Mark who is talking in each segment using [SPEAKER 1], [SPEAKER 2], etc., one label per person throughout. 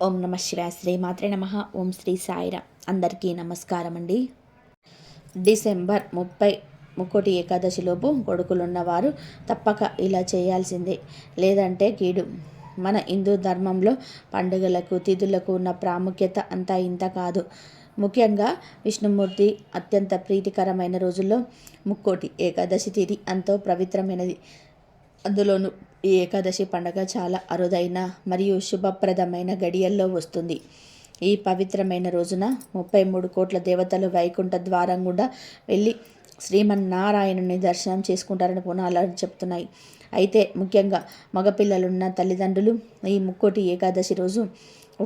[SPEAKER 1] ఓం నమ శివాయ. శ్రీ మాత్రే నమ. ఓం శ్రీ సాయిరా. అందరికీ నమస్కారం అండి. డిసెంబర్ 30 ముక్కోటి ఏకాదశిలోపు కొడుకులున్నవారు తప్పక ఇలా చేయాల్సిందే, లేదంటే కీడు. మన హిందూ ధర్మంలో పండుగలకు తిథులకు ఉన్న ప్రాముఖ్యత అంతా ఇంత కాదు. ముఖ్యంగా విష్ణుమూర్తి అత్యంత ప్రీతికరమైన రోజుల్లో ముక్కోటి ఏకాదశి తిథి ఎంతో పవిత్రమైనది. అందులోనూ ఈ ఏకాదశి పండగ చాలా అరుదైన మరియు శుభప్రదమైన గడియల్లో వస్తుంది. ఈ పవిత్రమైన రోజున 33 కోట్ల దేవతలు వైకుంఠ ద్వారం గుండా వెళ్ళి శ్రీమన్నారాయణుని దర్శనం చేసుకుంటారని పురాణాలు చెప్తున్నాయి. అయితే ముఖ్యంగా మగపిల్లలున్న తల్లిదండ్రులు ఈ ముక్కోటి ఏకాదశి రోజు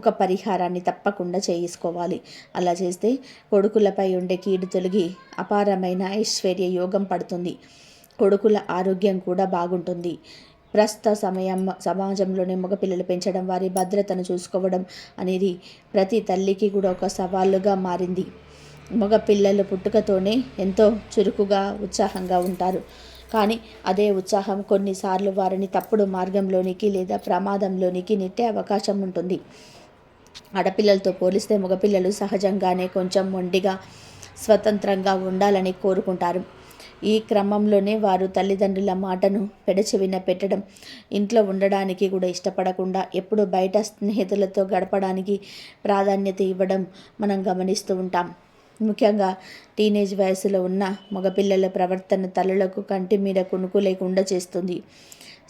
[SPEAKER 1] ఒక పరిహారాన్ని తప్పకుండా చేసుకోవాలి. అలా చేస్తే కొడుకులపై ఉండే కీడు తొలగి అపారమైన ఐశ్వర్య యోగం పడుతుంది. కొడుకుల ఆరోగ్యం కూడా బాగుంటుంది. ప్రస్తుత సమాజంలోనే మగపిల్లలు పెంచడం, వారి భద్రతను చూసుకోవడం అనేది ప్రతి తల్లికి కూడా ఒక సవాలుగా మారింది. మగపిల్లలు పుట్టుకతోనే ఎంతో చురుకుగా ఉత్సాహంగా ఉంటారు. కానీ అదే ఉత్సాహం కొన్నిసార్లు వారిని తప్పుడు మార్గంలోనికి లేదా ప్రమాదంలోనికి నెట్టే అవకాశం ఉంటుంది. ఆడపిల్లలతో పోలిస్తే మగపిల్లలు సహజంగానే కొంచెం మొండిగా స్వతంత్రంగా ఉండాలని కోరుకుంటారు. ఈ క్రమంలోనే వారు తల్లిదండ్రుల మాటను పెడచెవిన పెట్టడం, ఇంట్లో ఉండడానికి కూడా ఇష్టపడకుండా ఎప్పుడు బయట స్నేహితులతో గడపడానికి ప్రాధాన్యత ఇవ్వడం మనం గమనిస్తూ ఉంటాం. ముఖ్యంగా టీనేజ్ వయసులో ఉన్న మగపిల్లల ప్రవర్తన తల్లులకు కంటి మీద కునుకు లేకుండా చేస్తుంది.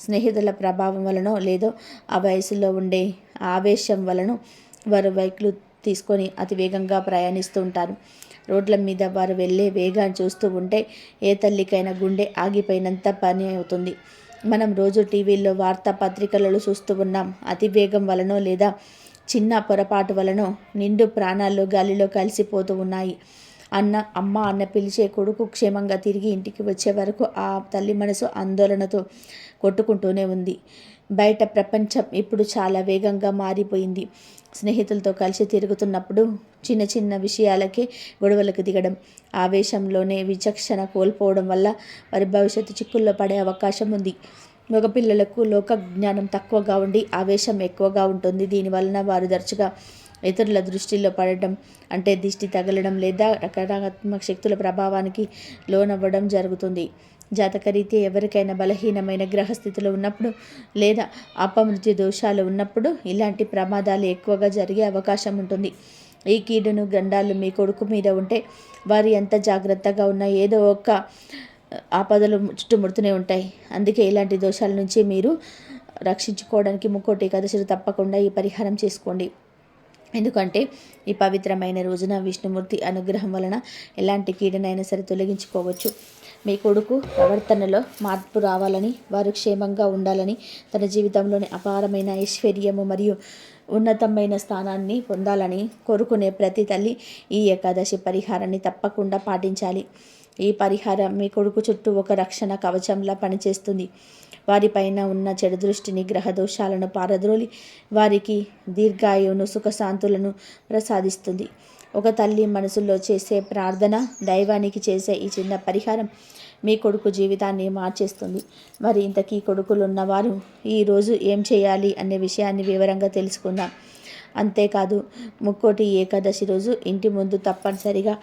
[SPEAKER 1] స్నేహితుల ప్రభావం వలనో లేదో ఆ వయసులో ఉండే ఆవేశం వలన వారు బైక్లు తీసుకొని అతి వేగంగా ప్రయాణిస్తూ ఉంటారు. రోడ్ల మీద వారు వెళ్ళే వేగాన్ని చూస్తూ ఉంటే ఏ తల్లికైనా గుండె ఆగిపోయినంత పని అవుతుంది. మనం రోజు టీవీల్లో వార్తాపత్రికలలో చూస్తూ ఉన్నాం. అతి వేగం వలనో లేదా చిన్న పొరపాటు వలనో నిండు ప్రాణాలు గాలిలో కలిసిపోతూ ఉన్నాయి. అమ్మ అన్న పిలిచే కొడుకు క్షేమంగా తిరిగి ఇంటికి వచ్చే వరకు ఆ తల్లి మనసు ఆందోళనతో కొట్టుకుంటూనే ఉంది. బయట ప్రపంచం ఇప్పుడు చాలా వేగంగా మారిపోయింది. స్నేహితులతో కలిసి తిరుగుతున్నప్పుడు చిన్న చిన్న విషయాలకే గొడవలకు దిగడం, ఆవేశంలోనే విచక్షణ కోల్పోవడం వల్ల వారి భవిష్యత్తు చిక్కుల్లో పడే అవకాశం ఉంది. మగపిల్లలకు లోక జ్ఞానం తక్కువగా ఉండి ఆవేశం ఎక్కువగా ఉంటుంది. దీనివలన వారు తరచుగా ఇతరుల దృష్టిలో పడడం, అంటే దిష్టి తగలడం లేదా నకారాత్మక శక్తుల ప్రభావానికి లోనవ్వడం జరుగుతుంది. జాతకరీత్యా ఎవరికైనా బలహీనమైన గ్రహస్థితులు ఉన్నప్పుడు లేదా అపమృత్యు దోషాలు ఉన్నప్పుడు ఇలాంటి ప్రమాదాలు ఎక్కువగా జరిగే అవకాశం ఉంటుంది. ఈ కీడును గండాలు మీ కొడుకు మీద ఉంటే వారు ఎంత జాగ్రత్తగా ఉన్నా ఏదో ఒక ఆపదలు చుట్టుముడుతూనే ఉంటాయి. అందుకే ఇలాంటి దోషాల నుంచి మీరు రక్షించుకోవడానికి ముక్కోటి ఏకాదశిని తప్పకుండా ఈ పరిహారం చేసుకోండి. ఎందుకంటే ఈ పవిత్రమైన రోజున విష్ణుమూర్తి అనుగ్రహం వలన ఎలాంటి కీడునైనా సరే తొలగించుకోవచ్చు. మీ కొడుకు ప్రవర్తనలో మార్పు రావాలని, వారు క్షేమంగా ఉండాలని, తన జీవితంలోని అపారమైన ఐశ్వర్యము మరియు ఉన్నతమైన స్థానాన్ని పొందాలని కోరుకునే ప్రతి తల్లి ఈ ఏకాదశి పరిహారాన్ని తప్పకుండా పాటించాలి. ఈ పరిహారం మీ కొడుకు చుట్టూ ఒక రక్షణ కవచంలా పనిచేస్తుంది. వారిపైన ఉన్న చెడు దృష్టిని, గ్రహ దోషాలను పారద్రోలి వారికి దీర్ఘాయువును, సుఖశాంతులను ప్రసాదిస్తుంది. ఒక తల్లి మనసులో చేసే ప్రార్థన, దైవానికి చేసే ఈ చిన్న పరిహారం మీ కొడుకు జీవితాన్ని మార్చేస్తుంది. మరి ఇంతకీ కొడుకులు ఉన్నవారు ఈరోజు ఏం చేయాలి అనే విషయాన్ని వివరంగా తెలుసుకుందాం. అంతేకాదు ముక్కోటి ఏకాదశి రోజు ఇంటి ముందు తప్పనిసరిగా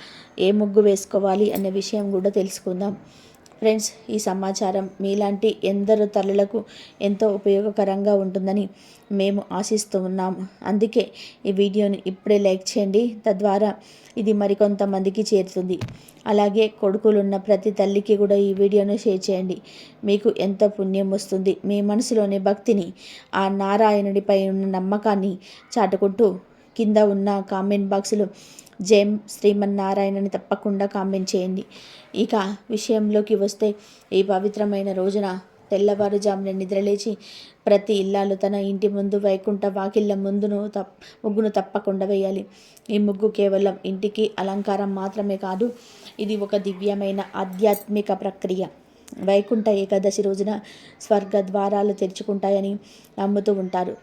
[SPEAKER 1] ఏ ముగ్గు వేసుకోవాలి అనే విషయం కూడా తెలుసుకుందాం. ఫ్రెండ్స్, ఈ సమాచారం మీలాంటి ఎందరో తల్లులకు ఎంతో ఉపయోగకరంగా ఉంటుందని మేము ఆశిస్తూ ఉన్నాము. అందుకే ఈ వీడియోని ఇప్పుడే లైక్ చేయండి. తద్వారా ఇది మరికొంతమందికి చేరుతుంది. అలాగే కొడుకులున్న ప్రతి తల్లికి కూడా ఈ వీడియోను షేర్ చేయండి. మీకు ఎంతో పుణ్యం వస్తుంది. మీ మనసులోని భక్తిని, ఆ నారాయణుడిపై ఉన్న నమ్మకాన్ని చాటుకుంటూ కింద ఉన్న కామెంట్ బాక్స్లో జయం శ్రీమన్నారాయణని తప్పకుండా కామెంట్ చేయండి. ఇక విషయంలోకి వస్తే, ఈ పవిత్రమైన రోజున తెల్లవారుజామున నిద్రలేచి ప్రతి ఇల్లాలు తన ఇంటి ముందు వైకుంఠ వాకిళ్ళ ముగ్గును తప్పకుండా వేయాలి. ఈ ముగ్గు కేవలం ఇంటికి అలంకారం మాత్రమే కాదు, ఇది ఒక దివ్యమైన ఆధ్యాత్మిక ప్రక్రియ. వైకుంఠ ఏకాదశి రోజున స్వర్గ ద్వారాలు తెరుచుకుంటాయని నమ్ముతూ ఉంటారు.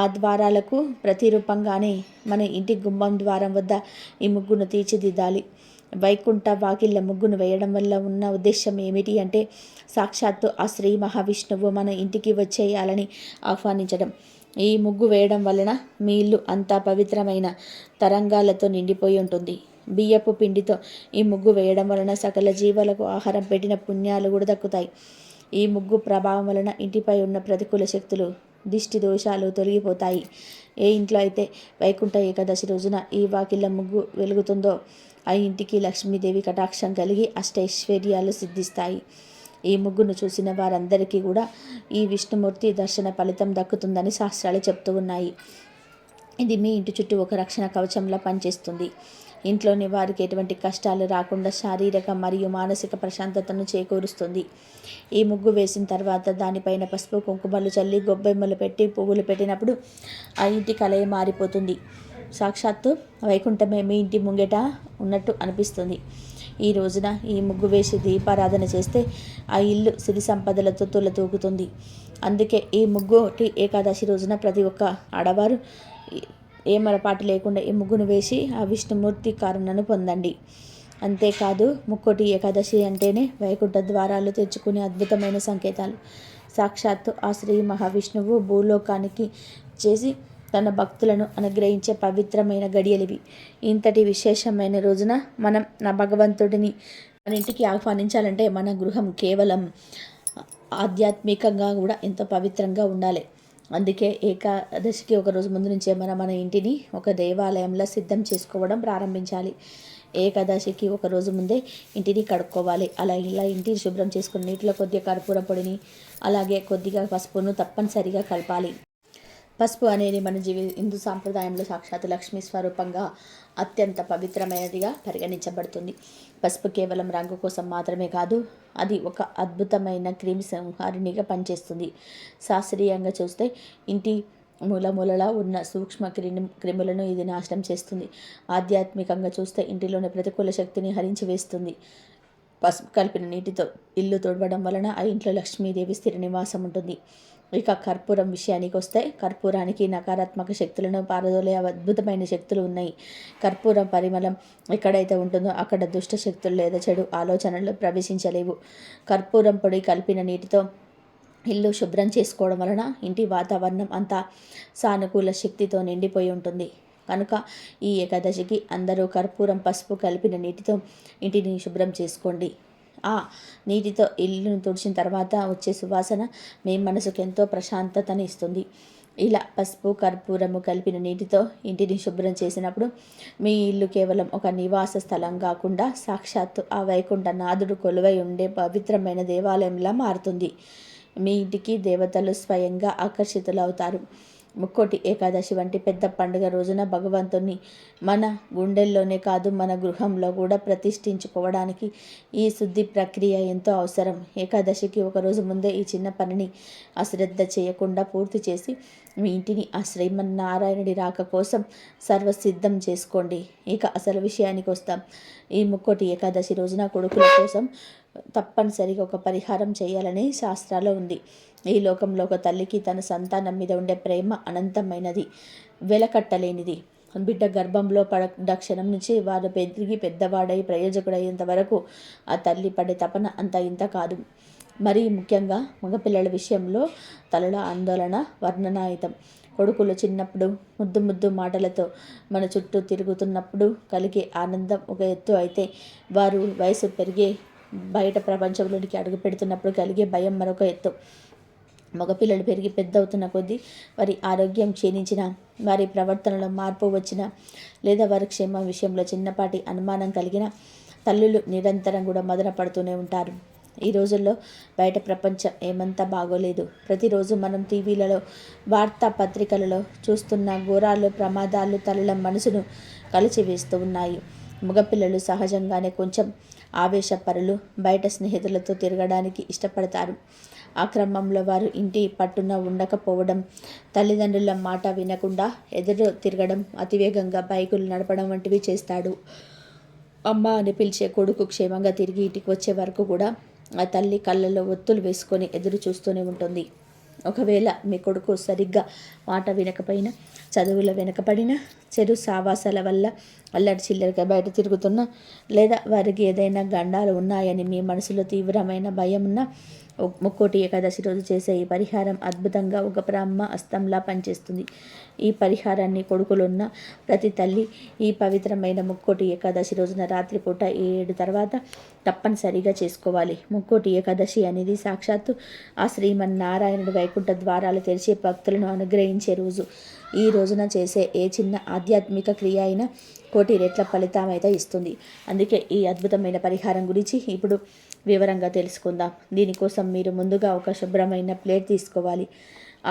[SPEAKER 1] ఆ ద్వారాలకు ప్రతిరూపంగానే మన ఇంటి గుమ్మం ద్వారం వద్ద ఈ ముగ్గును తీర్చిదిద్దాలి. వైకుంఠ వాకిళ్ళ ముగ్గును వేయడం వల్ల ఉన్న ఉద్దేశం ఏమిటి అంటే, సాక్షాత్తు ఆ శ్రీ మహావిష్ణువు మన ఇంటికి వచ్చేయాలని ఆహ్వానించడం. ఈ ముగ్గు వేయడం వలన మీ ఇల్లు అంతా పవిత్రమైన తరంగాలతో నిండిపోయి ఉంటుంది. బియ్యపు పిండితో ఈ ముగ్గు వేయడం వలన సకల జీవులకు ఆహారం పెట్టిన పుణ్యాలు కూడా దక్కుతాయి. ఈ ముగ్గు ప్రభావం వలన ఇంటిపై ఉన్న ప్రతికూల శక్తులు, దిష్టి దోషాలు తొలగిపోతాయి. ఏ ఇంట్లో అయితే వైకుంఠ ఏకాదశి రోజున ఈ వాకిళ్ళ ముగ్గు వెలుగుతుందో ఆ ఇంటికి లక్ష్మీదేవి కటాక్షం కలిగి అష్టైశ్వర్యాలు సిద్ధిస్తాయి. ఈ ముగ్గును చూసిన వారందరికీ కూడా ఈ విష్ణుమూర్తి దర్శన ఫలితం దక్కుతుందని శాస్త్రాలు చెప్తూ ఉన్నాయి. ఇది మీ ఇంటి చుట్టూ ఒక రక్షణ కవచంలా పనిచేస్తుంది. ఇంట్లోని వారికి ఎటువంటి కష్టాలు రాకుండా శారీరక మరియు మానసిక ప్రశాంతతను చేకూరుస్తుంది. ఈ ముగ్గు వేసిన తర్వాత దానిపైన పసుపు కుంకుమలు చల్లి గొబ్బెమ్మలు పెట్టి పువ్వులు పెట్టినప్పుడు ఆ ఇంటి కలయ మారిపోతుంది. సాక్షాత్తు వైకుంఠమే మీ ఇంటి ముంగట ఉన్నట్టు అనిపిస్తుంది. ఈ రోజున ఈ ముగ్గు వేసి దీపారాధన చేస్తే ఆ ఇల్లు సిరి సంపదలతో తులతూగుతుంది. అందుకే ఈ ముగ్గుటి ఏకాదశి రోజున ప్రతి ఒక్క ఆడవారు ఏమరపాటు లేకుండా ఈ ముగ్గును వేసి ఆ విష్ణుమూర్తి కరుణను పొందండి. అంతేకాదు ముక్కోటి ఏకాదశి అంటేనే వైకుంఠ ద్వారాలు తెచ్చుకునే అద్భుతమైన సంకేతాలు. సాక్షాత్తు ఆ శ్రీ మహావిష్ణువు భూలోకానికి చేసి తన భక్తులను అనుగ్రహించే పవిత్రమైన గడియలివి. ఇంతటి విశేషమైన రోజున మనం నా భగవంతుడిని మన ఇంటికి ఆహ్వానించాలంటే మన గృహం కేవలం ఆధ్యాత్మికంగా కూడా ఎంతో పవిత్రంగా ఉండాలి. అందుకే ఏకాదశికి ఒక రోజు ముందు నుంచే మన ఇంటిని ఒక దేవాలయంలో సిద్ధం చేసుకోవడం ప్రారంభించాలి. ఏకాదశికి ఒక రోజు ముందే ఇంటిని కడుక్కోవాలి. ఇలా ఇంటిని శుభ్రం చేసుకుని నీటిలో కొద్దిగా కర్పూర పొడిని అలాగే కొద్దిగా పసుపును తప్పనిసరిగా కలపాలి. పసుపు అనేది మన హిందూ సాంప్రదాయంలో సాక్షాత్ లక్ష్మీ స్వరూపంగా అత్యంత పవిత్రమైనదిగా పరిగణించబడుతుంది. పసుపు కేవలం రంగు కోసం మాత్రమే కాదు, అది ఒక అద్భుతమైన క్రిమి సంహారిణిగా పనిచేస్తుంది. శాస్త్రీయంగా చూస్తే ఇంటి మూలమూలలా ఉన్న సూక్ష్మ క్రిములను ఇది నాశనం చేస్తుంది. ఆధ్యాత్మికంగా చూస్తే ఇంటిలోని ప్రతికూల శక్తిని హరించి వేస్తుంది. పసుపు కలిపిన నీటితో ఇల్లు తుడవడం వలన ఆ ఇంట్లో లక్ష్మీదేవి స్థిర నివాసం ఉంటుంది. ఇక కర్పూరం విషయానికి వస్తే కర్పూరానికి నకారాత్మక శక్తులను పారదోలే అద్భుతమైన శక్తులు ఉన్నాయి. కర్పూరం పరిమళం ఎక్కడైతే ఉంటుందో అక్కడ దుష్ట శక్తులు లేదా చెడు ఆలోచనలు ప్రవేశించలేవు. కర్పూరం పొడి కలిపిన నీటితో ఇల్లు శుభ్రం చేసుకోవడం వలన ఇంటి వాతావరణం అంతా సానుకూల శక్తితో నిండిపోయి ఉంటుంది. కనుక ఈ ఏకాదశికి అందరూ కర్పూరం పసుపు కలిపిన నీటితో ఇంటిని శుభ్రం చేసుకోండి. ఆ నీటితో ఇల్లును తుడిచిన తర్వాత వచ్చే సువాసన మీ మనసుకు ఎంతో ప్రశాంతతని ఇస్తుంది. ఇలా పసుపు కర్పూరము కలిపిన నీటితో ఇంటిని శుభ్రం చేసినప్పుడు మీ ఇల్లు కేవలం ఒక నివాస స్థలం కాకుండా సాక్షాత్తు ఆ వైకుంఠ నాథుడు కొలువై ఉండే పవిత్రమైన దేవాలయంలా మారుతుంది. మీ ఇంటికి దేవతలు స్వయంగా ఆకర్షితులవుతారు. ముక్కోటి ఏకాదశి వంటి పెద్ద పండుగ రోజున భగవంతుని మన గుండెల్లోనే కాదు మన గృహంలో కూడా ప్రతిష్ఠించుకోవడానికి ఈ శుద్ధి ప్రక్రియ ఎంతో అవసరం. ఏకాదశికి ఒకరోజు ముందే ఈ చిన్న పనిని అశ్రద్ధ చేయకుండా పూర్తి చేసి మీ ఇంటిని ఆ శ్రీమన్నారాయణుడి రాక కోసం సర్వసిద్ధం చేసుకోండి. ఇక అసలు విషయానికి వస్తాం. ఈ ముక్కోటి ఏకాదశి రోజున కొడుకుల కోసం తప్పనిసరిగా ఒక పరిహారం చేయాలని శాస్త్రాల్లో ఉంది. ఈ లోకంలో ఒక తల్లికి తన సంతానం మీద ఉండే ప్రేమ అనంతమైనది, వెలకట్టలేనిది. బిడ్డ గర్భంలో పడ్డ క్షణం నుంచి వారు పెరిగి పెద్దవాడై ప్రయోజకుడయ్యేంత వరకు ఆ తల్లి పడే తపన అంత ఇంత కాదు. మరీ ముఖ్యంగా మగపిల్లల విషయంలో తలల ఆందోళన వర్ణనాయుతం. కొడుకులు చిన్నప్పుడు ముద్దు ముద్దు మాటలతో మన చుట్టూ తిరుగుతున్నప్పుడు కలిగే ఆనందం ఒక ఎత్తు అయితే, వారు వయసు పెరిగే బయట ప్రపంచంలోనికి అడుగు పెడుతున్నప్పుడు కలిగే భయం మరొక ఎత్తు. మగపిల్లలు పెరిగి పెద్ద అవుతున్న కొద్దీ వారి ఆరోగ్యం క్షీణించిన, వారి ప్రవర్తనలో మార్పు వచ్చిన, లేదా వారి క్షేమ విషయంలో చిన్నపాటి అనుమానం కలిగిన తల్లులు నిరంతరం కూడా మదన పడుతూనే ఉంటారు. ఈ రోజుల్లో బయట ప్రపంచం ఏమంతా బాగోలేదు. ప్రతిరోజు మనం టీవీలలో వార్తాపత్రికలలో చూస్తున్న ఘోరాలు ప్రమాదాలు తల్లుల మనసును కలిచివేస్తూ ఉన్నాయి. మగపిల్లలు సహజంగానే కొంచెం ఆవేశపరులు, బయట స్నేహితులతో తిరగడానికి ఇష్టపడతారు. ఆ క్రమంలో వారు ఇంటి పట్టున ఉండకపోవడం, తల్లిదండ్రుల మాట వినకుండా ఎదురు తిరగడం, అతివేగంగా బైకులు నడపడం వంటివి చేస్తాడు. అమ్మ అని పిలిచే కొడుకు క్షేమంగా తిరిగి ఇంటికి వచ్చే వరకు కూడా ఆ తల్లి కళ్ళలో ఒత్తులు వేసుకొని ఎదురు చూస్తూనే ఉంటుంది. ఒకవేళ మీ కొడుకు సరిగ్గా మాట వినకపోయినా, చదువులో వెనకపడినా, చెడు సావాసాల వల్ల అల్లరి చిల్లరగా బయట తిరుగుతున్నా, లేదా వారికి ఏదైనా గండాలు ఉన్నాయని మీ మనసులో తీవ్రమైన భయం ఉన్నా, ముక్కోటి ఏకాదశి రోజు చేసే ఈ పరిహారం అద్భుతంగా ఒక బ్రహ్మ అస్తంలా పనిచేస్తుంది. ఈ పరిహారాన్ని కొడుకులున్న ప్రతి తల్లి ఈ పవిత్రమైన ముక్కోటి ఏకాదశి రోజున రాత్రిపూట 7 తర్వాత తప్పనిసరిగా చేసుకోవాలి. ముక్కోటి ఏకాదశి అనేది సాక్షాత్తు ఆ శ్రీమన్నారాయణుడు వైకుంఠ ద్వారాలు తెరిచే భక్తులను అనుగ్రహించే రోజు. ఈ రోజున చేసే ఏ చిన్న ఆధ్యాత్మిక క్రియ అయినా కోటి రెట్ల ఫలితమైతే ఇస్తుంది. అందుకే ఈ అద్భుతమైన పరిహారం గురించి ఇప్పుడు వివరంగా తెలుసుకుందాం. దీనికోసం మీరు ముందుగా ఒక శుభ్రమైన ప్లేట్ తీసుకోవాలి.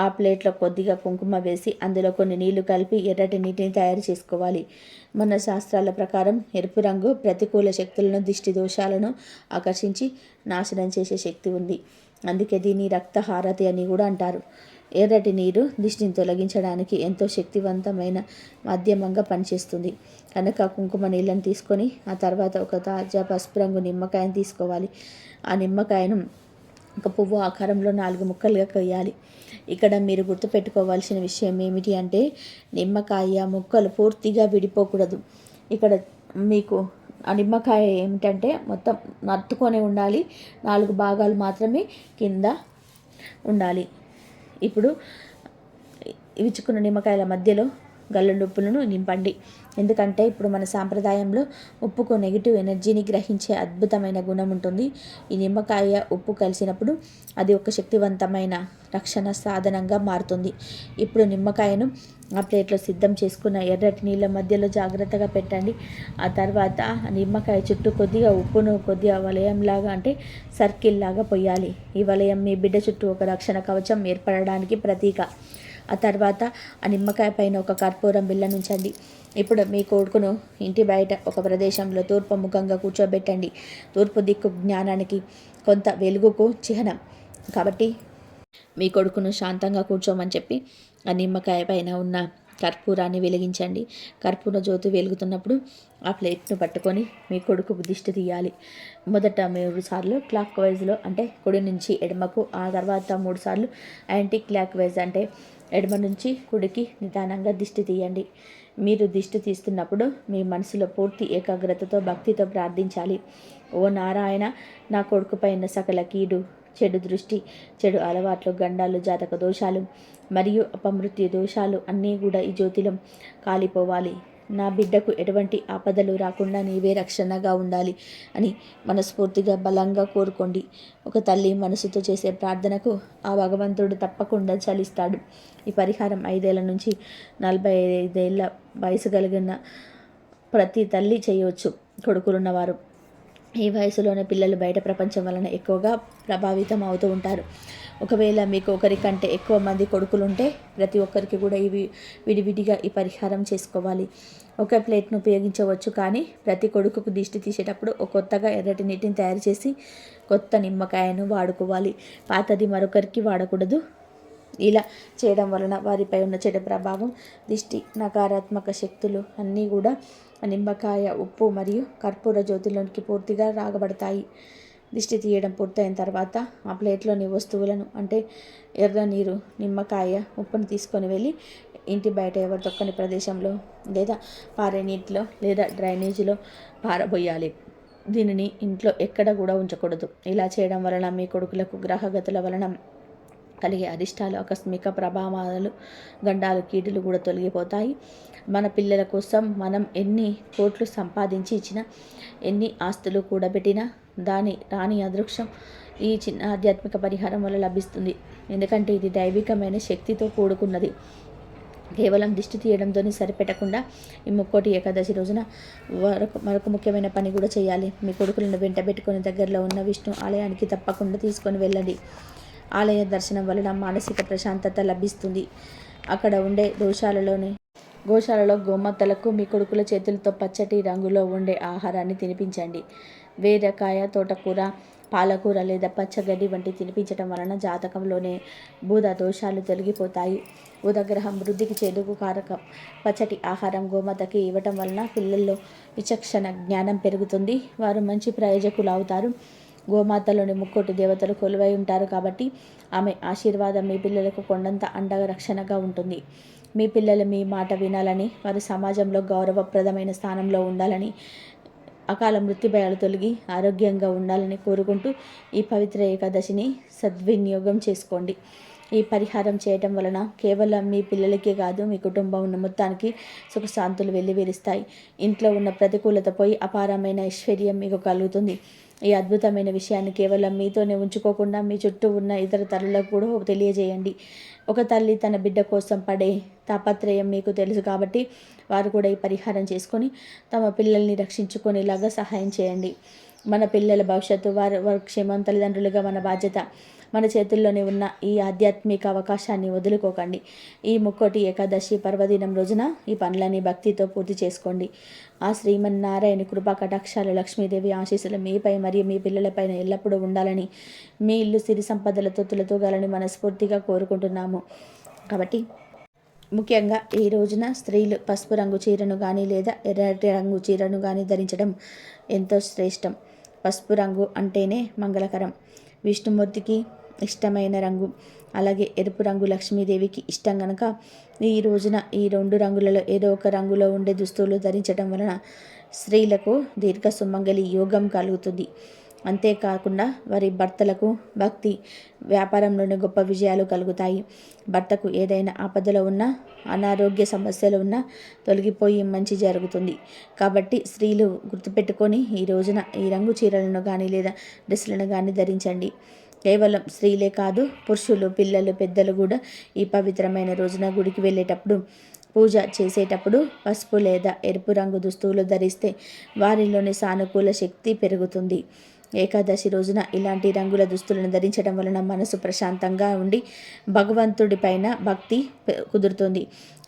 [SPEAKER 1] ఆ ప్లేట్లో కొద్దిగా కుంకుమ వేసి అందులో కొన్ని నీళ్లు కలిపి ఎర్రటి నీటిని తయారు చేసుకోవాలి. మన శాస్త్రాల ప్రకారం ఎరుపు రంగు ప్రతికూల శక్తులను, దిష్టి దోషాలను ఆకర్షించి నాశనం చేసే శక్తి ఉంది. అందుకే దీన్ని రక్తహారతి అని కూడా అంటారు. ఎర్రటి నీరు దిష్టిని తొలగించడానికి ఎంతో శక్తివంతమైన మాధ్యమంగా పనిచేస్తుంది. కనుక కుంకుమ నీళ్ళని తీసుకొని ఆ తర్వాత ఒక తాజా పసుపు రంగు నిమ్మకాయను తీసుకోవాలి. ఆ నిమ్మకాయను ఒక పువ్వు ఆకారంలో 4 ముక్కలుగా కొయ్యాలి. ఇక్కడ మీరు గుర్తుపెట్టుకోవాల్సిన విషయం ఏమిటి అంటే నిమ్మకాయ ముక్కలు పూర్తిగా విడిపోకూడదు. ఇక్కడ మీకు ఆ నిమ్మకాయ ఏమిటంటే మొత్తం నత్తుకొని ఉండాలి. 4 భాగాలు మాత్రమే కింద ఉండాలి. ఇప్పుడు విచ్చుకున్న నిమ్మకాయల మధ్యలో గల్లుప్పులను నింపండి. ఎందుకంటే ఇప్పుడు మన సాంప్రదాయంలో ఉప్పుకు నెగిటివ్ ఎనర్జీని గ్రహించే అద్భుతమైన గుణం ఉంటుంది. ఈ నిమ్మకాయ ఉప్పు కలిసినప్పుడు అది ఒక శక్తివంతమైన రక్షణ సాధనంగా మారుతుంది. ఇప్పుడు నిమ్మకాయను ఆ ప్లేట్లో సిద్ధం చేసుకున్న ఎర్రటి నీళ్ళ మధ్యలో జాగ్రత్తగా పెట్టండి. ఆ తర్వాత నిమ్మకాయ చుట్టూ కొద్దిగా ఉప్పును కొద్దిగా వలయంలాగా అంటే సర్కిల్ లాగా పొయ్యాలి. ఈ వలయం మీ బిడ్డ చుట్టూ ఒక రక్షణ కవచం ఏర్పడడానికి ప్రతీక. ఆ తర్వాత ఆ నిమ్మకాయ పైన ఒక కర్పూరం బిళ్ళను ఉంచండి. ఇప్పుడు మీ కొడుకును ఇంటి బయట ఒక ప్రదేశంలో తూర్పు ముఖంగా కూర్చోబెట్టండి. తూర్పు దిక్కు జ్ఞానానికి, కొంత వెలుగుకు చిహ్నం కాబట్టి మీ కొడుకును శాంతంగా కూర్చోమని చెప్పి ఆ నిమ్మకాయ పైన ఉన్న కర్పూరాన్ని వెలిగించండి. కర్పూర జ్యోతి వెలుగుతున్నప్పుడు ఆ ప్లేట్ను పట్టుకొని మీ కొడుకుకు దిష్టి తీయాలి. మొదట 3 సార్లు క్లాక్ వైజ్లో అంటే కుడి నుంచి ఎడమకు, ఆ తర్వాత 3 సార్లు యాంటీ క్లాక్ వైజ్ అంటే ఎడమ నుంచి కుడికి నిదానంగా దిష్టి తీయండి. మీరు దిష్టి తీస్తున్నప్పుడు మీ మనసులో పూర్తి ఏకాగ్రతతో భక్తితో ప్రార్థించాలి. ఓ నారాయణ, నా కొడుకుపైన సకల కీడు, చెడు దృష్టి, చెడు అలవాట్లు, గండాలు, జాతక దోషాలు మరియు అపమృత్యు దోషాలు అన్నీ కూడా ఈ జ్యోతిలో కాలిపోవాలి. నా బిడ్డకు ఎటువంటి ఆపదలు రాకుండా నీవే రక్షణగా ఉండాలి అని మనస్ఫూర్తిగా బలంగా కోరుకోండి. ఒక తల్లి మనసుతో చేసే ప్రార్థనకు ఆ భగవంతుడు తప్పకుండా చలిస్తాడు. ఈ పరిహారం 5 ఏళ్ల నుంచి 45 ఏళ్ల వయసు కలిగిన ప్రతి తల్లి చేయవచ్చు. కొడుకులున్నవారు ఈ వయసులోనే పిల్లలు బయట ప్రపంచం వలన ఎక్కువగా ప్రభావితం అవుతూ ఉంటారు. ఒకవేళ మీకు ఒకరికంటే ఎక్కువ మంది కొడుకులుంటే ప్రతి ఒక్కరికి కూడా ఇవి విడివిడిగా ఈ పరిహారం చేసుకోవాలి. ఒక ప్లేట్ను ఉపయోగించవచ్చు, కానీ ప్రతి కొడుకుకు దిష్టి తీసేటప్పుడు కొత్తగా ఎర్రటి నీటిని తయారు చేసి కొత్త నిమ్మకాయను వాడుకోవాలి. పాతది మరొకరికి వాడకూడదు. ఇలా చేయడం వలన వారిపై ఉన్న చెడు ప్రభావం, దిష్టి, నకారాత్మక శక్తులు అన్నీ కూడా నిమ్మకాయ, ఉప్పు మరియు కర్పూర జ్యోతిలోనికి పూర్తిగా రాగబడతాయి. దిష్టి తీయడం పూర్తయిన తర్వాత ఆ ప్లేట్లోని వస్తువులను అంటే ఎర్ర నీరు, నిమ్మకాయ, ఉప్పును తీసుకొని వెళ్ళి ఇంటి బయట ఎవరు తొక్కని ప్రదేశంలో లేదా పారే నీటిలో లేదా డ్రైనేజీలో పారబోయాలి. దీనిని ఇంట్లో ఎక్కడ కూడా ఉంచకూడదు. ఇలా చేయడం వలన మీ కొడుకులకు గ్రహగతుల వలన కలిగే అరిష్టాలు, ఆకస్మిక ప్రభావాలు, గండాలు, కీడులు కూడా తొలగిపోతాయి. మన పిల్లల కోసం మనం ఎన్ని కోట్లు సంపాదించి ఇచ్చినా, ఎన్ని ఆస్తులు కూడబెట్టినా దాని రాని అదృష్టం ఈ చిన్న ఆధ్యాత్మిక పరిహారం వల్ల లభిస్తుంది. ఎందుకంటే ఇది దైవికమైన శక్తితో కూడుకున్నది. కేవలం దిష్టి తీయడంతో సరిపెట్టకుండా ఈ ముక్కోటి ఏకాదశి రోజున మరొక ముఖ్యమైన పని కూడా చేయాలి. మీ కొడుకులను వెంటబెట్టుకొని దగ్గరలో ఉన్న విష్ణు ఆలయానికి తప్పకుండా తీసుకొని వెళ్ళండి. ఆలయ దర్శనం వలన మానసిక ప్రశాంతత లభిస్తుంది. అక్కడ ఉండే గోశాలలో గోమాతలకు మీ కొడుకుల చేతులతో పచ్చటి రంగులో ఉండే ఆహారాన్ని తినిపించండి. వేరకాయ, తోటకూర, పాలకూర లేదా పచ్చగడ్డి వంటి తినిపించడం వలన జాతకంలోనే బూద దోషాలు తొలగిపోతాయి. బుధగ్రహం వృద్ధికి చేదుకు కారకం. పచ్చటి ఆహారం గోమాతకి ఇవ్వటం వలన పిల్లల్లో విచక్షణ జ్ఞానం పెరుగుతుంది. వారు మంచి ప్రయోజకులు అవుతారు. గోమాతలోని ముక్కోటి దేవతలు కొలువై ఉంటారు కాబట్టి ఆమె ఆశీర్వాదం మీ పిల్లలకు కొండంత అండగా రక్షణగా ఉంటుంది. మీ పిల్లలు మీ మాట వినాలని, వారు సమాజంలో గౌరవప్రదమైన స్థానంలో ఉండాలని అకాల మృత్యుభయాలు తొలగి ఆరోగ్యంగా ఉండాలని కోరుకుంటూ ఈ పవిత్ర ఏకాదశిని సద్వినియోగం చేసుకోండి. ఈ పరిహారం చేయటం వలన కేవలం మీ పిల్లలకే కాదు, మీ కుటుంబం మొత్తానికి సుఖశాంతులు వెల్లివిరుస్తాయి. ఇంట్లో ఉన్న ప్రతికూలత పోయి అపారమైన ఐశ్వర్యం మీకు కలుగుతుంది. ఈ అద్భుతమైన విషయాన్ని కేవలం మీతోనే ఉంచుకోకుండా మీ చుట్టూ ఉన్న ఇతర తల్లులకు కూడా తెలియజేయండి. ఒక తల్లి తన బిడ్డ కోసం పడే తాపత్రయం మీకు తెలుసు కాబట్టి వారు కూడా ఈ పరిహారం చేసుకొని తమ పిల్లల్ని రక్షించుకునేలాగా సహాయం చేయండి. మన పిల్లల భవిష్యత్తు వారి క్షేమం తల్లిదండ్రులుగా మన బాధ్యత. మన చేతుల్లోనే ఉన్న ఈ ఆధ్యాత్మిక అవకాశాన్ని వదులుకోకండి. ఈ ముక్కోటి ఏకాదశి పర్వదినం రోజున ఈ పనులని భక్తితో పూర్తి చేసుకోండి. ఆ శ్రీమన్నారాయణ కృపా కటాక్షాలు, లక్ష్మీదేవి ఆశీస్సులు మీపై మరియు మీ పిల్లలపైన ఎల్లప్పుడూ ఉండాలని, మీ ఇల్లు సిరి సంపదలతో తులతూగాలని మనస్ఫూర్తిగా కోరుకుంటున్నాము. కాబట్టి ముఖ్యంగా ఈ రోజున స్త్రీలు పసుపు రంగు చీరను కానీ లేదా ఎర్రటి రంగు చీరను కానీ ధరించడం ఎంతో శ్రేష్టం. పసుపు రంగు అంటేనే మంగళకరం, విష్ణుమూర్తికి ఇష్టమైన రంగు. అలాగే ఎరుపు రంగు లక్ష్మీదేవికి ఇష్టం కనుక ఈ రోజున ఈ 2 రంగులలో ఏదో ఒక రంగులో ఉండే దుస్తులు ధరించడం వలన స్త్రీలకు దీర్ఘ సుమంగళి యోగం కలుగుతుంది. అంతేకాకుండా వారి భర్తలకు భక్తి, వ్యాపారంలోని గొప్ప విజయాలు కలుగుతాయి. భర్తకు ఏదైనా ఆపదలో ఉన్నా, అనారోగ్య సమస్యలు ఉన్నా తొలగిపోయి మంచి జరుగుతుంది. కాబట్టి స్త్రీలు గుర్తుపెట్టుకొని ఈ రోజున ఈ రంగు చీరలను కానీ లేదా డ్రెస్సులను కానీ ధరించండి. కేవలం స్త్రీలే కాదు, పురుషులు, పిల్లలు, పెద్దలు కూడా ఈ పవిత్రమైన రోజున గుడికి వెళ్ళేటప్పుడు, పూజ చేసేటప్పుడు పసుపు లేదా ఎరుపు రంగు దుస్తువులు ధరిస్తే వారిలోని సానుకూల శక్తి పెరుగుతుంది. ఏకాదశి రోజున ఇలాంటి రంగుల దుస్తులను ధరించడం వలన మనసు ప్రశాంతంగా ఉండి భగవంతుడి పైన భక్తి కుదురుతుంది.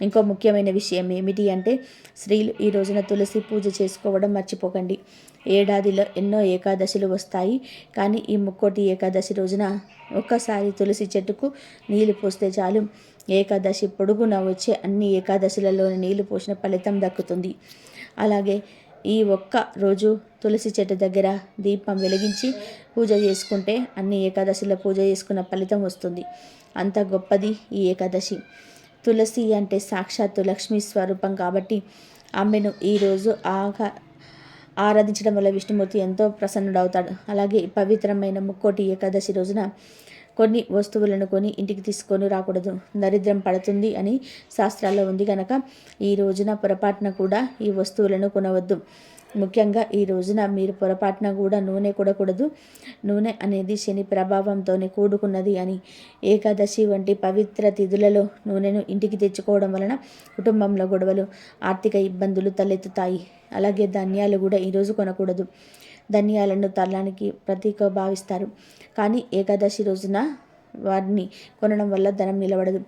[SPEAKER 1] ఇంకో ముఖ్యమైన విషయం ఏమిటి అంటే స్త్రీలు ఈ రోజున తులసి పూజ చేసుకోవడం మర్చిపోకండి. ఏడాదిలో ఎన్నో ఏకాదశులు వస్తాయి, కానీ ఈ ముక్కోటి ఏకాదశి రోజున ఒక్కసారి తులసి చెట్టుకు నీళ్లు పోస్తే చాలు ఏకాదశి పొడుగున వచ్చే అన్ని ఏకాదశులలోని నీళ్లు పోసిన ఫలితం దక్కుతుంది. అలాగే ఈ ఒక్క రోజు తులసి చెట్టు దగ్గర దీపం వెలిగించి పూజ చేసుకుంటే అన్ని ఏకాదశిలో పూజ చేసుకున్న ఫలితం వస్తుంది. అంత గొప్పది ఈ ఏకాదశి. తులసి అంటే సాక్షాత్తు లక్ష్మీ స్వరూపం కాబట్టి ఆమెను ఈరోజు ఆరాధించడం వల్ల విష్ణుమూర్తి ఎంతో ప్రసన్నుడవుతాడు. అలాగే పవిత్రమైన ముక్కోటి ఏకాదశి రోజున కొన్ని వస్తువులను కొని ఇంటికి తీసుకొని రాకూడదు, దరిద్రం పడుతుంది అని శాస్త్రాల్లో ఉంది కనుక ఈ రోజున పొరపాటున కూడా ఈ వస్తువులను కొనవద్దు. ముఖ్యంగా ఈ రోజున మీరు పొరపాటున కూడా నూనె కొనకూడదు. నూనె అనేది శని ప్రభావంతోనే కూడుకున్నది అని, ఏకాదశి వంటి పవిత్ర తిథులలో నూనెను ఇంటికి తెచ్చుకోవడం వలన కుటుంబంలో గొడవలు, ఆర్థిక ఇబ్బందులు తలెత్తుతాయి. అలాగే ధాన్యాలు కూడా ఈరోజు కొనకూడదు. ధాన్యాలను తల్లానికి ప్రతీక భావిస్తారు, కానీ ఏకాదశి రోజున వారిని కొనడం వల్ల ధనం నిలబడదు.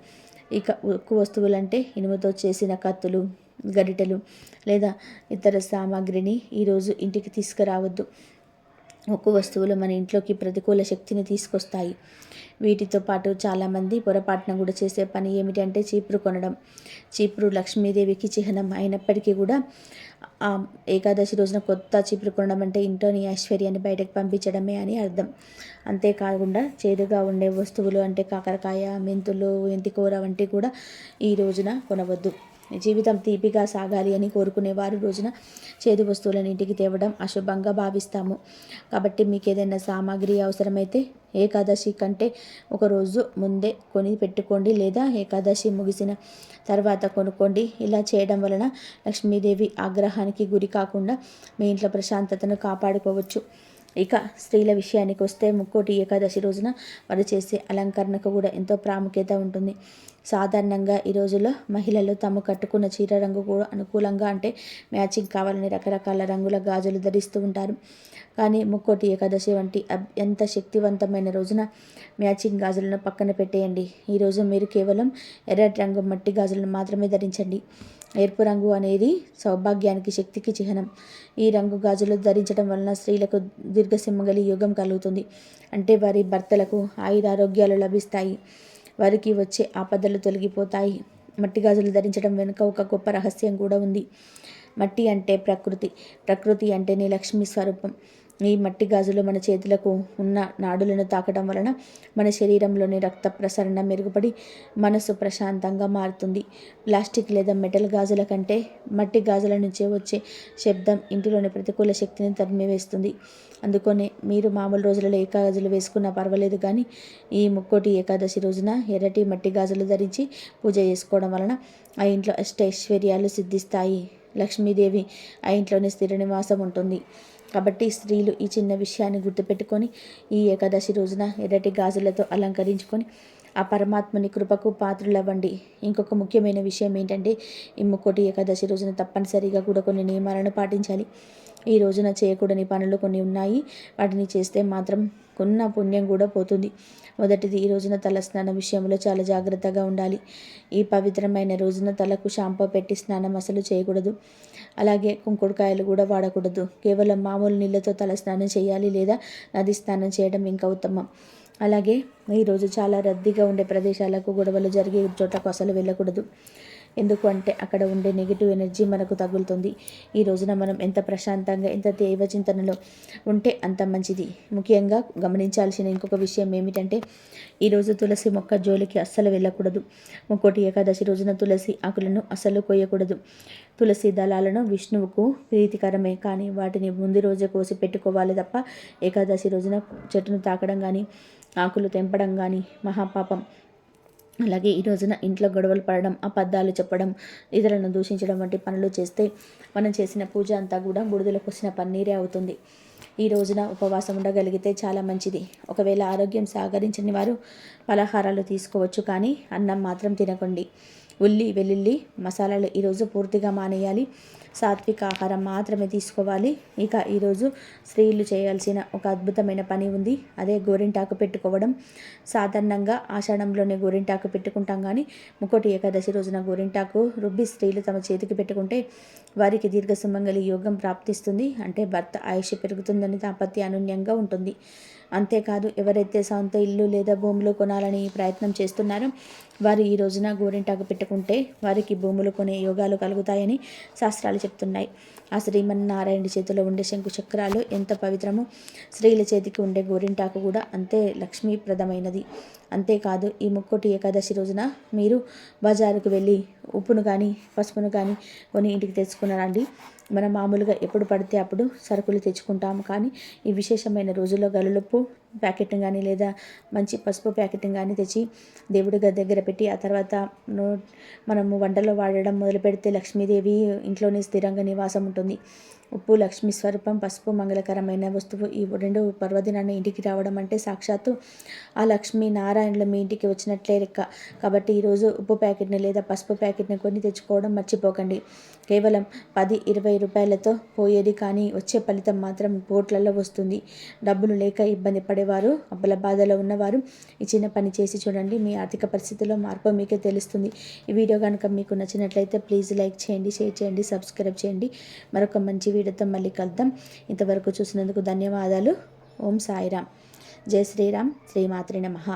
[SPEAKER 1] ఇక ఉక్కు వస్తువులంటే ఇనుముతో చేసిన కత్తులు, గరిటెలు లేదా ఇతర సామాగ్రిని ఈరోజు ఇంటికి తీసుకురావద్దు. ఉక్కు వస్తువులు మన ఇంట్లోకి ప్రతికూల శక్తిని తీసుకొస్తాయి. వీటితో పాటు చాలామంది పొరపాటున కూడా చేసే పని ఏమిటంటే చీపురు కొనడం. చీపురు లక్ష్మీదేవికి చిహ్నం అయినప్పటికీ కూడా ఏకాదశి రోజున కొత్త చీపురు కొనడం అంటే ఇంట్లోని ఐశ్వర్యాన్ని బయటకు పంపించడమే అని అర్థం. అంతేకాకుండా చేదుగా ఉండే వస్తువులు అంటే కాకరకాయ, మెంతులు, ఎంటికూర వంటివి కూడా ఈ రోజున కొనవద్దు. జీవితం తీపిగా సాగాలి అని కోరుకునేవారు రోజున చేదు వస్తువులను ఇంటికి తేవడం అశుభంగా భావిస్తాము. కాబట్టి మీకు ఏదైనా సామాగ్రి అవసరమైతే ఏకాదశి కంటే ఒకరోజు ముందే కొని పెట్టుకోండి, లేదా ఏకాదశి ముగిసిన తర్వాత కొనుక్కోండి. ఇలా చేయడం వలన లక్ష్మీదేవి ఆగ్రహానికి గురి కాకుండా మీ ఇంట్లో ప్రశాంతతను కాపాడుకోవచ్చు. ఇక స్త్రీల విషయానికి వస్తే ముక్కోటి ఏకాదశి రోజున వారు చేసే అలంకరణకు కూడా ఎంతో ప్రాముఖ్యత ఉంటుంది. సాధారణంగా ఈ రోజుల్లో మహిళలు తాము కట్టుకున్న చీర రంగు కూడా అనుకూలంగా అంటే మ్యాచింగ్ కావాలని రకరకాల రంగుల గాజులు ధరిస్తూ ఉంటారు. కానీ ముక్కోటి ఏకాదశి వంటి ఎంత శక్తివంతమైన రోజున మ్యాచింగ్ గాజులను పక్కన పెట్టేయండి. ఈరోజు మీరు కేవలం ఎర్రటి రంగు మట్టి గాజులను మాత్రమే ధరించండి. ఎరుపు రంగు అనేది సౌభాగ్యానికి, శక్తికి చిహ్నం. ఈ రంగు గాజులు ధరించడం వలన స్త్రీలకు దీర్ఘసుమంగళి యోగం కలుగుతుంది. అంటే వారి భర్తలకు ఆయురారోగ్యాలు లభిస్తాయి, వారికి వచ్చే ఆపదలు తొలగిపోతాయి. మట్టి గాజులు ధరించడం వెనుక ఒక గొప్ప రహస్యం కూడా ఉంది. మట్టి అంటే ప్రకృతి, ప్రకృతి అంటేనే లక్ష్మీ స్వరూపం. ఈ మట్టి గాజులు మన చేతులకు ఉన్న నాడులను తాకడం వలన మన శరీరంలోని రక్త ప్రసరణ మెరుగుపడి మనసు ప్రశాంతంగా మారుతుంది. ప్లాస్టిక్ లేదా మెటల్ గాజుల కంటే మట్టి గాజుల నుంచే వచ్చే శబ్దం ఇంటిలోని ప్రతికూల శక్తిని తరిమివేస్తుంది. అందుకనే మీరు మామూలు రోజులలో ఏ గాజులు వేసుకున్నా పర్వాలేదు, కానీ ఈ ముక్కోటి ఏకాదశి రోజున ఎర్రటి మట్టి గాజులు ధరించి పూజ చేసుకోవడం వలన ఆ ఇంట్లో అష్టైశ్వర్యాలు సిద్ధిస్తాయి. లక్ష్మీదేవి ఆ ఇంట్లోనే స్థిర నివాసం ఉంటుంది. కాబట్టి స్త్రీలు ఈ చిన్న విషయాన్ని గుర్తుపెట్టుకొని ఈ ఏకాదశి రోజున ఎర్రటి గాజులతో అలంకరించుకొని ఆ పరమాత్మని కృపకు పాత్రులవ్వండి. ఇంకొక ముఖ్యమైన విషయం ఏంటంటే, ఈ ముక్కోటి ఏకాదశి రోజున తప్పనిసరిగా కూడా కొన్ని నియమాలను పాటించాలి. ఈ రోజున చేయకూడని పనులు కొన్ని ఉన్నాయి. వాటిని చేస్తే మాత్రం కొన్న పుణ్యం కూడా పోతుంది. మొదటిది, ఈ రోజున తల స్నానం విషయంలో చాలా జాగ్రత్తగా ఉండాలి. ఈ పవిత్రమైన రోజున తలకు షాంపూ పెట్టి స్నానం అసలు చేయకూడదు. అలాగే కుంకుడుకాయలు కూడా వాడకూడదు. కేవలం మామూలు నీళ్ళతో తల స్నానం చేయాలి, లేదా నది స్నానం చేయడం ఇంకా ఉత్తమం. అలాగే ఈరోజు చాలా రద్దీగా ఉండే ప్రదేశాలకు, గొడవలు జరిగే చోట్లకు అసలు వెళ్ళకూడదు. ఎందుకు అంటే అక్కడ ఉండే నెగిటివ్ ఎనర్జీ మనకు తగులుతుంది. ఈ రోజున మనం ఎంత ప్రశాంతంగా, ఎంత దైవ చింతనలో ఉంటే అంత మంచిది. ముఖ్యంగా గమనించాల్సిన ఇంకొక విషయం ఏమిటంటే, ఈరోజు తులసి మొక్క జోలికి అస్సలు వెళ్ళకూడదు. ముక్కోటి ఏకాదశి రోజున తులసి ఆకులను అస్సలు కొయ్యకూడదు. తులసి దళాలను విష్ణువుకు ప్రీతికరమే, కానీ వాటిని ముందు రోజే కోసి పెట్టుకోవాలి తప్ప ఏకాదశి రోజున చెట్టును తాకడం కానీ, ఆకులు తెంపడం కానీ మహాపాపం. అలాగే ఈ రోజున ఇంట్లో గొడవలు పడడం, అబద్ధాలు చెప్పడం, ఇతరులను దూషించడం వంటి పనులు చేస్తే మనం చేసిన పూజ అంతా కూడా బూడిదలో పోసిన పన్నీరే అవుతుంది. ఈ రోజున ఉపవాసం ఉండగలిగితే చాలా మంచిది. ఒకవేళ ఆరోగ్యం సహకరించని వారు పలహారాలు తీసుకోవచ్చు, కానీ అన్నం మాత్రం తినకండి. ఉల్లి, వెల్లుల్లి, మసాలాలు ఈరోజు పూర్తిగా మానేయాలి. సాత్విక ఆహారం మాత్రమే తీసుకోవాలి. ఇక ఈరోజు స్త్రీలు చేయాల్సిన ఒక అద్భుతమైన పని ఉంది. అదే గోరింటాకు పెట్టుకోవడం. సాధారణంగా ఆషాఢంలోనే గోరింటాకు పెట్టుకుంటాం, కానీ ముక్కోటి ఏకాదశి రోజున గోరింటాకు రుబ్బి స్త్రీలు తమ చేతికి పెట్టుకుంటే వారికి దీర్ఘ సుమంగళి యోగం ప్రాప్తిస్తుంది. అంటే భర్త ఆయుష్ పెరుగుతుందని దాంపత్య అనున్యంగా ఉంటుంది. అంతేకాదు, ఎవరైతే సొంత ఇల్లు లేదా భూములు కొనాలని ప్రయత్నం చేస్తున్నారో వారు ఈ రోజున గోరింటాకు పెట్టుకుంటే వారికి భూములు కొనే యోగాలు కలుగుతాయని శాస్త్రాలు చెప్తున్నాయి. ఆ శ్రీమన్నారాయణ చేతిలో ఉండే శంకు చక్రాలు ఎంత పవిత్రమో స్త్రీల చేతికి ఉండే గోరింటాకు కూడా అంతే లక్ష్మీప్రదమైనది. అంతేకాదు, ఈ ముక్కోటి ఏకాదశి రోజున మీరు బజారుకు వెళ్ళి ఉప్పును కానీ, పసుపును కానీ కొని ఇంటికి తెచ్చుకున్నారండి. మనం మామూలుగా ఎప్పుడు పడితే అప్పుడు సరుకులు తెచ్చుకుంటాము, కానీ ఈ విశేషమైన రోజుల్లో గల్లుప్పు ప్యాకెట్ని కానీ, లేదా మంచి పసుపు ప్యాకెట్ని కానీ తెచ్చి దేవుడి గది దగ్గర పెట్టి ఆ తర్వాత మనము వంటలో వాడడం మొదలు పెడితే లక్ష్మీదేవి ఇంట్లోనే స్థిరంగా నివాసం ఉంటుంది. ఉప్పు లక్ష్మీ స్వరూపం, పసుపు మంగళకరమైన వస్తువు. ఈ రెండు పర్వదినాన్ని ఇంటికి రావడం అంటే సాక్షాత్తు ఆ లక్ష్మీ నారాయణులు మీ ఇంటికి వచ్చినట్లే లెక్క. కాబట్టి ఈరోజు ఉప్పు ప్యాకెట్ని లేదా పసుపు ప్యాకెట్ని కొని తెచ్చుకోవడం మర్చిపోకండి. కేవలం 10-20 రూపాయలతో పోయేది, కానీ వచ్చే ఫలితం మాత్రం కోట్లలో వస్తుంది. డబ్బులు లేక ఇబ్బంది పడేవారు, అప్పుల బాధలో ఉన్నవారు ఈ చిన్న పని చేసి చూడండి. మీ ఆర్థిక పరిస్థితిలో మార్పు మీకే తెలుస్తుంది. ఈ వీడియో కనుక మీకు నచ్చినట్లయితే ప్లీజ్ లైక్ చేయండి, షేర్ చేయండి, సబ్స్క్రైబ్ చేయండి. మరొక మంచి వీడియోతో మళ్ళీ కలుద్దాం. ఇంతవరకు చూసినందుకు ధన్యవాదాలు. ఓం సాయిరామ్. జై శ్రీరామ్. శ్రీమాత్రే నమః.